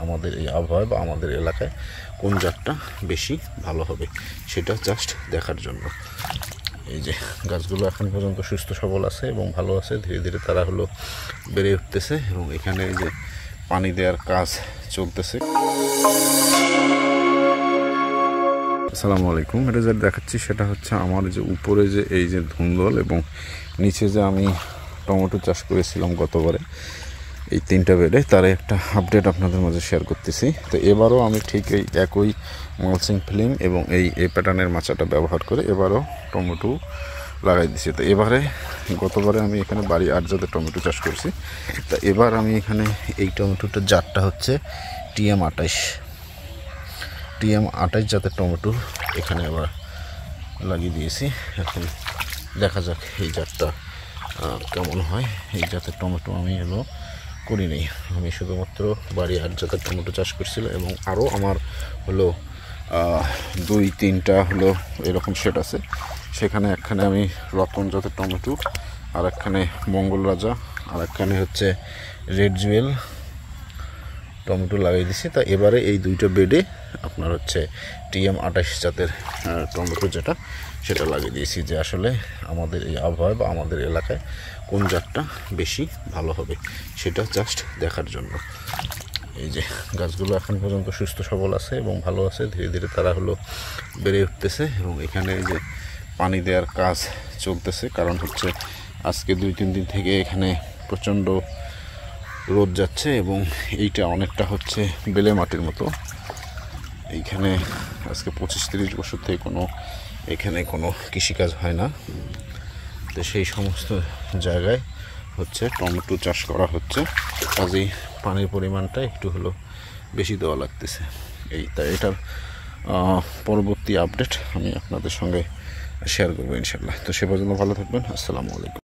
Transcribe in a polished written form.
আমাদের এই আবহাওয়ায় বা আমাদের এলাকায় কোন জাতটা বেশি ভালো হবে সেটা জাস্ট দেখার জন্য। এই যে গাছগুলো এখন পর্যন্ত সুস্থ সবল আছে এবং ভালো আছে, ধীরে ধীরে তারা বেড়ে উঠতেছে এবং এখানে এই যে পানি দেওয়ার কাজ চলতেছে। আসসালামু আলাইকুম। এটা যেটা দেখাচ্ছি সেটা হচ্ছে আমার যে উপরে যে এই যে ধুন্দল এবং নিচে যে আমি টমেটো চাষ করেছিলাম গতবারে এই 3টা বেডে, তার একটা আপডেট আপনাদের মাঝে শেয়ার করতেছি। তো এবারও আমি ঠিক এই একই মালচিং ফিল্ম এবং এই প্যাটার্নের মাচাটা ব্যবহার করে এবারও টমেটো লাগাই দিছি। তো এবারে গতবারে আমি এখানে বাড়ি 8 জাতের টমেটো চাষ করছি। তা এবার আমি এখানে এই টমেটোটার জাতটা হচ্ছে TM28 জাতের টমেটো এখানে আবার লাগিয়ে দিয়েছি। এখন দেখা যাক এই জাতটা কেমন হয়। এই জাতের টমেটো আমি করি নাই, আমি শুধুমাত্র বাড়ি 8 জাতের টমেটো চাষ করছিল এবং আরও আমার 2-3টা এরকম সেট আছে। সেখানে একখানে আমি রতন জাতের টমেটো, আর একখানে মঙ্গল রাজা, আর একখানে হচ্ছে রেড জুয়েল টমেটো লাগিয়ে দিছি। তা এবারে এই 2টা বেডে আপনার হচ্ছে TM28 জাতের টমেটো যেটা সেটা লাগিয়ে দিয়েছি, যে আসলে আমাদের এই আবহাওয়ায় বা আমাদের এলাকায় কোন জাতটা বেশি ভালো হবে সেটা জাস্ট দেখার জন্য। এই যে গাছগুলো এখন পর্যন্ত সুস্থ সবল আছে এবং ভালো আছে, ধীরে ধীরে তারা বেড়ে উঠতেছে এবং এখানে এই যে পানি দেওয়ার কাজ চলতেছে। কারণ হচ্ছে আজকে 2-3 দিন থেকে এখানে প্রচণ্ড রোদ যাচ্ছে এবং এইটা অনেকটা হচ্ছে বেলে মাটির মতো। এইখানে আজকে 25-30 বছর থেকে এখানে কোনো কৃষিকাজ হয় না। তো সেই সমস্ত জায়গায় হচ্ছে টমেটো চাষ করা হচ্ছে, কাজেই পানির পরিমাণটা একটু বেশি দেওয়া লাগতেছে। এটার পরবর্তী আপডেট আমি আপনাদের সঙ্গে শেয়ার করবো ইনশাল্লাহ। তো সে পর্যন্ত ভালো থাকবেন। আসসালামু আলাইকুম।